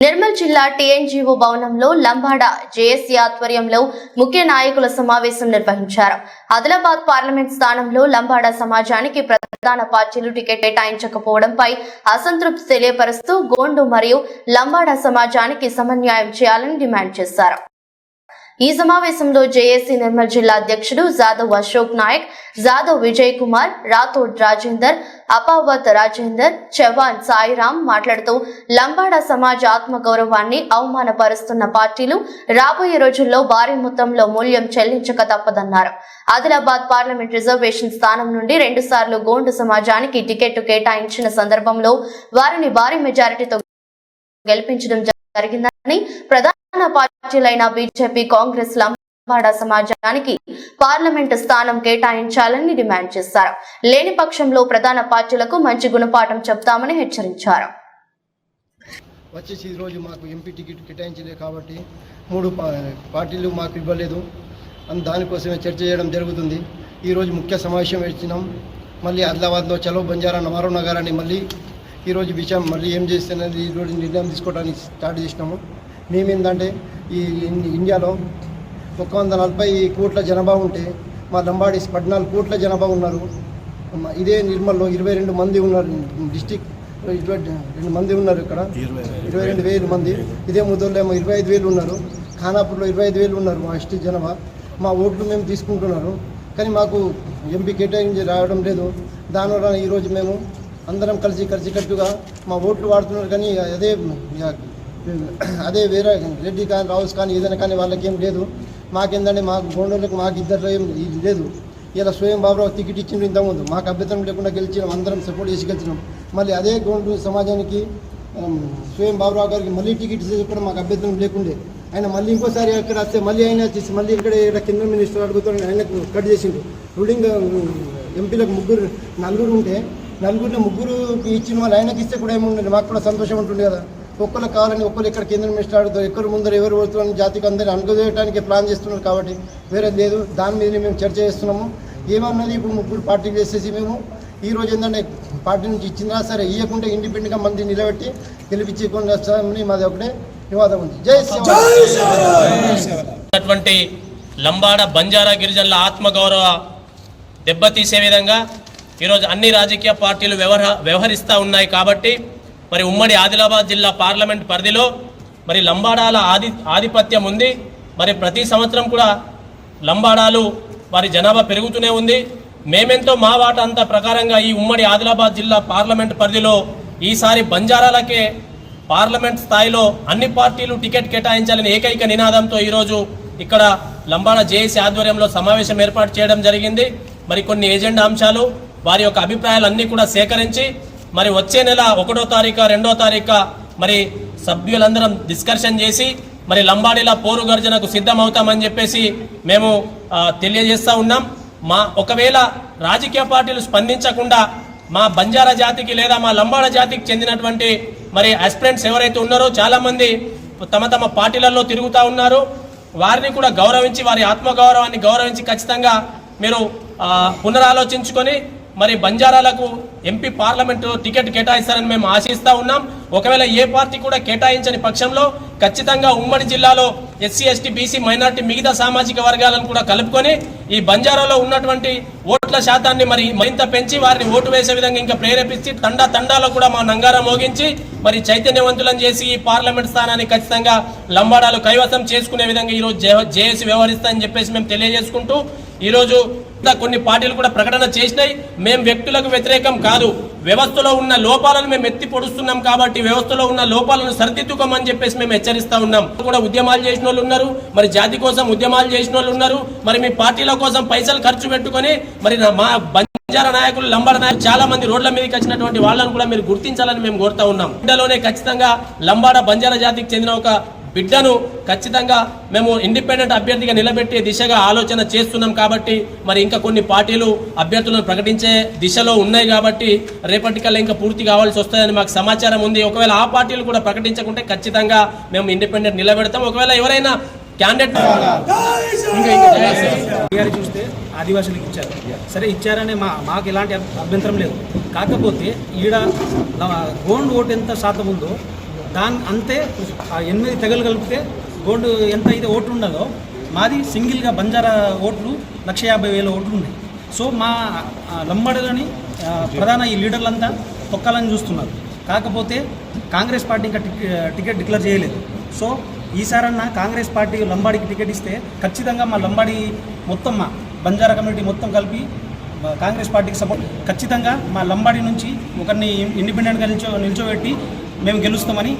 నిర్మల్ జిల్లా టీఎన్జీఓ భవనంలో లంబాడ జేఏసీ ఆధ్వర్యంలో ముఖ్య నాయకుల సమావేశం నిర్వహించారు. ఆదిలాబాద్ పార్లమెంట్ స్థానంలో లంబాడ సమాజానికి ప్రధాన పార్టీలు టికెట్ కేటాయించకపోవడంపై అసంతృప్తి తెలియపరుస్తూ గోండు మరియు లంబాడ సమాజానికి సమన్వయం చేయాలని డిమాండ్ చేశారు. ఈ సమావేశంలో జేఏసీ నిర్మల్ జిల్లా అధ్యక్షుడు జాదవ్ అశోక్ నాయక్, జాదవ్ విజయ్ కుమార్, రాథోడ్ రాజేందర్, అపావత్ రాజేందర్, చవాన్ సాయిరామ్ మాట్లాడుతూ లంబాడ సమాజ ఆత్మగౌరవాన్ని అవమానపరుస్తున్న పార్టీలు రాబోయే రోజుల్లో భారీ మొత్తంలో మూల్యం చెల్లించక తప్పదన్నారు. ఆదిలాబాద్ పార్లమెంట్ రిజర్వేషన్ స్థానం నుండి 2 సార్లు గోండు సమాజానికి టికెట్ కేటాయించిన సందర్భంలో వారిని భారీ మెజారిటీతో గెలిపించడం జరిగిందని, ప్రధాన పార్టీలైన బీజేపీ, కాంగ్రెస్ లంబాడ సమాజానికి పార్లమెంటు స్థానం కేటాయించాలని డిమాండ్ చేశారు. లేని పక్షంలో ప్రధాన పార్టీలకు మంచి గుణపాఠం చెప్తామని హెచ్చరించారు. వచ్చేసి ఈ రోజు మాకు ఎంపీ టికెట్ కేటాయించలేదు కాబట్టి 3 పార్టీలు మాకు ఇవ్వలేదు. దానికోసమే చర్చ చేయడం జరుగుతుంది. ఈరోజు ముఖ్య సమావేశం ఇచ్చినాం. మళ్ళీ ఆదిలాబాద్లో చలో బంజారా నవారో నగరాన్ని మళ్ళీ ఈరోజు విషయం మళ్ళీ ఏం చేస్తున్నది ఈరోజు నిర్ణయం తీసుకోవడానికి స్టార్ట్ చేసినాము. మేమేంటంటే ఈ ఇండియాలో 140 కోట్ల జనాభా ఉంటే మా లంబాడీస్ 14 కోట్ల జనాభా ఉన్నారు. ఇదే నిర్మల్లో 22 మంది ఉన్నారు. డిస్టిక్ 22 మంది ఉన్నారు. ఇక్కడ 22,000 మంది. ఇదే ముద్దోళ్ళు ఏమో 25,000 ఉన్నారు. ఖానాపూర్లో 25,000 ఉన్నారు మా ఎస్టీ జనాభా. మా ఓట్లు మేము తీసుకుంటున్నారు, కానీ మాకు ఎంపీ కేటాయించి రావడం లేదు. దానివల్ల ఈరోజు మేము అందరం కలిసికట్టుగా మా ఓట్లు వాడుతున్నారు. కానీ అదే వేరే రెడ్డి కానీ రావుస్ కానీ ఏదైనా కానీ వాళ్ళకేం లేదు. మాకేందంటే మాకు గోండోళ్ళకి మాకు ఇద్దరు ఏం లేదు. ఇలా స్వయం బాబురావు టికెట్ ఇచ్చిండు ఇంతకుముందు, మాకు అభ్యంతరం లేకుండా గెలిచినాం, అందరం సపోర్ట్ చేసి గెలిచినాం. మళ్ళీ అదే గోండు సమాజానికి స్వయం బాబురావు గారికి మళ్ళీ టికెట్ ఇచ్చేది కూడా మాకు అభ్యంతరం లేకుండే. ఆయన మళ్ళీ ఇంకోసారి అక్కడ వస్తే మళ్ళీ ఆయన వచ్చేసి మళ్ళీ ఇక్కడ కింద మినిస్టర్ అడుగుతాడు, ఆయనకు కట్ చేసిండు. రూలింగ్ ఎంపీలకు 4 ఉంటే 4 ముగ్గురుకి ఇచ్చిన వాళ్ళు ఆయనకి ఇస్తే కూడా ఏముండదు, మాకు కూడా సంతోషం ఉంటుంది కదా. ఒక్కరు కావాలని ఒక్కరు ఇక్కడ కేంద్ర మినిస్టర్ అడుగుతారు, ఎక్కరు ముందర ఎవరు పడుతున్నారని జాతికి అందరినీ అనుకోవడానికి ప్లాన్ చేస్తున్నారు. కాబట్టి వేరే లేదు. దాని మీద మేము చర్చ చేస్తున్నాము. ఏమన్నది ఇప్పుడు 3 పార్టీలు చేసేసి మేము ఈరోజు ఏంటంటే పార్టీ నుంచి ఇచ్చినా సరే ఇవ్వకుంటే ఇండిపెండెంట్గా మంది నిలబెట్టి గెలిపించకుండా వస్తామని మాది ఒకటే వివాదం ఉంది. జై అటువంటి లంబాడ బంజారా గిరిజనుల ఆత్మగౌరవ దెబ్బతీసే విధంగా ఈరోజు అన్ని రాజకీయ పార్టీలు వ్యవహరిస్తూ ఉన్నాయి. కాబట్టి మరి ఉమ్మడి ఆదిలాబాద్ జిల్లా పార్లమెంట్ పరిధిలో మరి లంబాడాల ఆధిపత్యం ఉంది. మరి ప్రతి సంవత్సరం కూడా లంబాడాలు వారి జనాభా పెరుగుతూనే ఉంది. మేమెంతో మా వాటా అంత ప్రకారంగా ఈ ఉమ్మడి ఆదిలాబాద్ జిల్లా పార్లమెంట్ పరిధిలో ఈసారి బంజారాలకే పార్లమెంట్ స్థాయిలో అన్ని పార్టీలు టికెట్ కేటాయించాలని ఏకైక నినాదంతో ఈరోజు ఇక్కడ లంబాడ జేఏసీ ఆధ్వర్యంలో సమావేశం ఏర్పాటు చేయడం జరిగింది. మరి కొన్ని ఏజెండా అంశాలు, వారి యొక్క అభిప్రాయాలన్నీ కూడా సేకరించి మరి వచ్చే నెల 1వ తారీఖు 2వ తారీఖు మరి సభ్యులందరం డిస్కషన్ చేసి మరి లంబాడీల పోరు గర్జనకు సిద్ధమవుతామని చెప్పేసి మేము తెలియజేస్తూ ఉన్నాం. ఒకవేళ రాజకీయ పార్టీలు స్పందించకుండా మా బంజారా జాతికి లేదా మా లంబాడ జాతికి చెందినటువంటి మరి ఆస్పిరెంట్స్ ఎవరైతే ఉన్నారో చాలామంది తమ పార్టీలలో తిరుగుతూ ఉన్నారు. వారిని కూడా గౌరవించి, వారి ఆత్మగౌరవాన్ని గౌరవించి ఖచ్చితంగా మీరు పునరాలోచించుకొని మరి బంజారాలకు ఎంపీ పార్లమెంటు టికెట్ కేటాయిస్తారని మేము ఆశిస్తూ ఉన్నాం. ఒకవేళ ఏ పార్టీ కూడా కేటాయించని పక్షంలో ఖచ్చితంగా ఉమ్మడి జిల్లాలో ఎస్సీ, ఎస్టీ, బీసీ, మైనార్టీ మిగతా సామాజిక వర్గాలను కూడా కలుపుకొని ఈ బంజారాలో ఉన్నటువంటి ఓట్ల శాతాన్ని మరి మరింత పెంచి వారిని ఓటు వేసే విధంగా ఇంకా ప్రేరేపించి తండాలో కూడా మా నంగారం మోగించి మరి చైతన్యవంతులను చేసి ఈ పార్లమెంట్ స్థానాన్ని ఖచ్చితంగా లంబాడాలు కైవసం చేసుకునే విధంగా ఈరోజు జేఏసీ వ్యవహరిస్తాయని చెప్పేసి మేము తెలియజేసుకుంటూ, ఈరోజు కొన్ని పార్టీలు కూడా ప్రకటన చేసినాయి. మేము వ్యక్తులకు వ్యతిరేకం కాదు, వ్యవస్థలో ఉన్న లోపాలను మేము ఎత్తి పొడుస్తున్నాం. కాబట్టి వ్యవస్థలో ఉన్న లోపాలను సరిదిద్దుకోమని చెప్పేసి మేము హెచ్చరిస్తా ఉన్నాం. కూడా ఉద్యమాలు చేసిన వాళ్ళు ఉన్నారు, మరి జాతి కోసం ఉద్యమాలు చేసిన వాళ్ళు ఉన్నారు. మరి మీ పార్టీల కోసం పైసలు ఖర్చు పెట్టుకొని మరి మా బంజారా నాయకులు, లంబాడ నాయకులు చాలా మంది రోడ్ల మీదకి వచ్చినటువంటి వాళ్ళని కూడా మీరు గుర్తించాలని మేము కోరుతా ఉన్నాం. బిడ్డలోనే ఖచ్చితంగా లంబాడ బంజారా జాతికి చెందిన ఒక బిడ్డను ఖచ్చితంగా మేము ఇండిపెండెంట్ అభ్యర్థిగా నిలబెట్టే దిశగా ఆలోచన చేస్తున్నాం. కాబట్టి మరి ఇంకా కొన్ని పార్టీలు అభ్యర్థులను ప్రకటించే దిశలో ఉన్నాయి. కాబట్టి రేపటికల్లా ఇంకా పూర్తి కావాల్సి వస్తుందని మాకు సమాచారం ఉంది. ఒకవేళ ఆ పార్టీలు కూడా ప్రకటించకుంటే ఖచ్చితంగా మేము ఇండిపెండెంట్ నిలబెడతాం. ఒకవేళ ఎవరైనా క్యాండిడేట్ చూస్తే ఆదివాసులకు ఇచ్చారు, సరే ఇచ్చారనే మాకు ఎలాంటి అభ్యంతరం లేదు. కాకపోతే ఈడ గోండ్ ఓటు ఎంత శాతం ఉందో అంతే ఆ 8 తెగలు కలిపితే గోల్డ్ ఎంత అయితే ఓట్లు ఉన్నదో మాది సింగిల్గా బంజారా ఓట్లు 150,000 ఓట్లు ఉన్నాయి. సో మా లంబాడలోని ప్రధాన ఈ లీడర్లంతా తొక్కాలని చూస్తున్నారు. కాకపోతే కాంగ్రెస్ పార్టీ ఇంకా టికెట్ డిక్లేర్ చేయలేదు. సో ఈసారన్నా కాంగ్రెస్ పార్టీ లంబాడికి టికెట్ ఇస్తే ఖచ్చితంగా మా లంబాడి మొత్తం మా బంజారా కమ్యూనిటీ మొత్తం కలిపి కాంగ్రెస్ పార్టీకి సపోర్ట్, ఖచ్చితంగా మా లంబాడి నుంచి ఒకరిని ఇండిపెండెంట్గా నిల్చోబెట్టి మేము గెలుస్తామని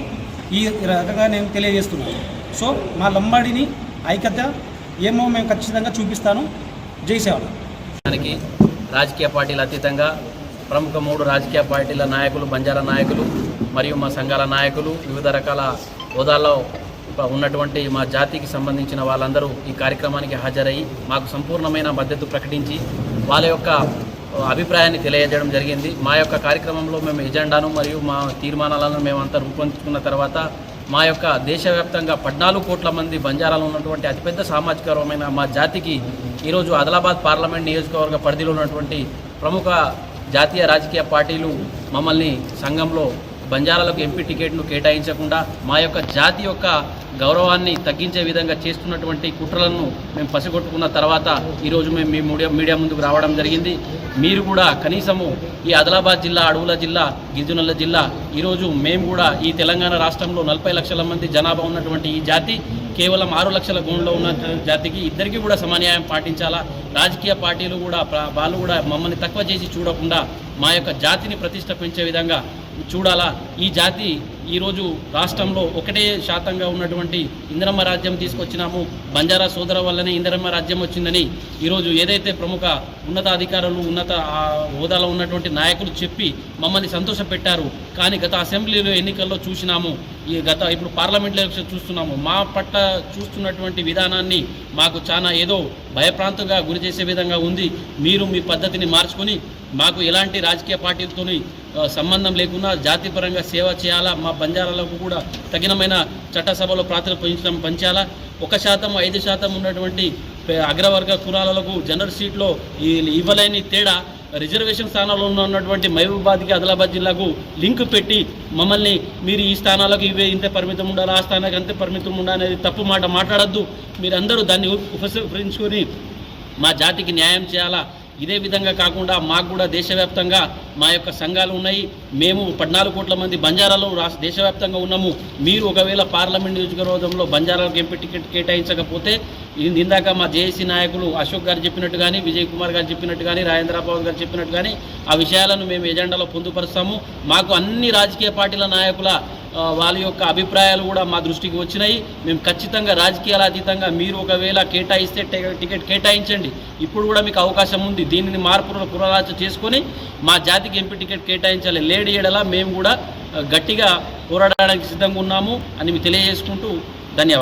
ఈ రకంగా నేను తెలియజేస్తున్నాను. సో మా లంబాడిని ఐక్యత ఏమో మేము ఖచ్చితంగా చూపిస్తాను. జై సేవ. రాజకీయ పార్టీల అతీతంగా ప్రముఖ 3 రాజకీయ పార్టీల నాయకులు, బంజారా నాయకులు మరియు మా సంఘాల నాయకులు, వివిధ రకాల హోదాల్లో ఉన్నటువంటి మా జాతికి సంబంధించిన వాళ్ళందరూ ఈ కార్యక్రమానికి హాజరయ్యి మాకు సంపూర్ణమైన మద్దతు ప్రకటించి వాళ్ళ యొక్క అభిప్రాయాన్ని తెలియజేయడం జరిగింది. మా యొక్క కార్యక్రమంలో మేము ఎజెండాను మరియు మా తీర్మానాలను మేమంతా రూపొందించుకున్న తర్వాత మా యొక్క దేశవ్యాప్తంగా 14 కోట్ల మంది బంజారాలో ఉన్నటువంటి అతిపెద్ద సామాజికమైన మా జాతికి ఈరోజు ఆదిలాబాద్ పార్లమెంట్ నియోజకవర్గ పరిధిలో ఉన్నటువంటి ప్రముఖ జాతీయ రాజకీయ పార్టీలు మమ్మల్ని సంఘంలో బంజారాలకు ఎంపీ టికెట్ను కేటాయించకుండా మా యొక్క జాతి యొక్క గౌరవాన్ని తగ్గించే విధంగా చేస్తున్నటువంటి కుట్రలను మేము పసిగొట్టుకున్న తర్వాత ఈరోజు మేము మీ మీడియా ముందుకు రావడం జరిగింది. మీరు కూడా కనీసము ఈ ఆదిలాబాద్ జిల్లా, అడవుల జిల్లా, గిరిజనుల జిల్లా, ఈరోజు మేము కూడా ఈ తెలంగాణ రాష్ట్రంలో 40 లక్షల మంది జనాభా ఉన్నటువంటి ఈ జాతి కేవలం 6 లక్షల గోండ్లో ఉన్న జాతికి ఇద్దరికీ కూడా సమన్యాయం పాటించాలా. రాజకీయ పార్టీలు కూడా వాళ్ళు కూడా మమ్మల్ని తక్కువ చేసి చూడకుండా మా యొక్క జాతిని ప్రతిష్ట పెంచే విధంగా చూడాలా. ఈ జాతి ఈరోజు రాష్ట్రంలో 1% ఉన్నటువంటి ఇందిరమ్మ రాజ్యం తీసుకొచ్చినాము, బంజారా సోదర వల్లనే ఇందిరమ్మ రాజ్యం వచ్చిందని ఈరోజు ఏదైతే ప్రముఖ ఉన్నతాధికారులు, ఉన్నత హోదాలో ఉన్నటువంటి నాయకులు చెప్పి మమ్మల్ని సంతోషపెట్టారు. కానీ గత అసెంబ్లీలో ఎన్నికల్లో చూసినాము, ఇప్పుడు పార్లమెంట్లో చూస్తున్నాము, మా పట్ల చూస్తున్నటువంటి విధానాన్ని మాకు చాలా ఏదో భయప్రాంతంగా గురి చేసే విధంగా ఉంది. మీరు మీ పద్ధతిని మార్చుకొని మాకు ఎలాంటి రాజకీయ పార్టీలతోని సంబంధం లేకుండా జాతిపరంగా సేవ చేయాలా. మా బంజారాలకు కూడా తగినమైన చట్టసభలో ప్రాతినిధ్యం పంచాలా. 1%, 5% ఉన్నటువంటి అగ్రవర్గ కులాలకు జనరల్ సీట్లో ఇవ్వలేని తేడా రిజర్వేషన్ స్థానాల్లో ఉన్నటువంటి మహబూబాబాద్కి, ఆదిలాబాద్ జిల్లాకు లింక్ పెట్టి మమ్మల్ని మీరు ఈ స్థానాలకు ఇవే ఇంతే పరిమితం ఉండాలి, ఆ స్థానానికి అంతే పరిమితం ఉండాలి అనేది తప్పు మాట మాట్లాడద్దు. మీరందరూ దాన్ని ఉపసంహరించుకొని మా జాతికి న్యాయం చేయాలా. ఇదే విధంగా కాకుండా మాకు కూడా దేశవ్యాప్తంగా మా యొక్క సంఘాలు ఉన్నాయి. మేము 14 కోట్ల మంది బంజారాలో దేశవ్యాప్తంగా ఉన్నాము. మీరు ఒకవేళ పార్లమెంట్ నియోజకవర్గంలో బంజారాలకు ఎంపీ టికెట్ కేటాయించకపోతే ఇందాక మా జేఏసీ నాయకులు అశోక్ గారు చెప్పినట్టు కానీ, విజయ్ కుమార్ గారు చెప్పినట్టు కానీ, రాజేంద్రబాబు గారు చెప్పినట్టు కానీ ఆ విషయాలను మేము ఎజెండాలో పొందుపరుస్తాము. మాకు అన్ని రాజకీయ పార్టీల నాయకుల వాళ్ళ యొక్క అభిప్రాయాలు కూడా మా దృష్టికి వచ్చినాయి. మేము ఖచ్చితంగా రాజకీయాల అతీతంగా మీరు ఒకవేళ కేటాయిస్తే టికెట్ కేటాయించండి. ఇప్పుడు కూడా మీకు అవకాశం ఉంది. దీనిని పునరాలోచన చేసుకొని మా జాతికి ఎంపీ టికెట్ కేటాయించాలి. లేడీ ఏడలా మేము కూడా గట్టిగా పోరాడడానికి సిద్ధంగా ఉన్నాము అని తెలియజేసుకుంటూ ధన్యవాదాలు.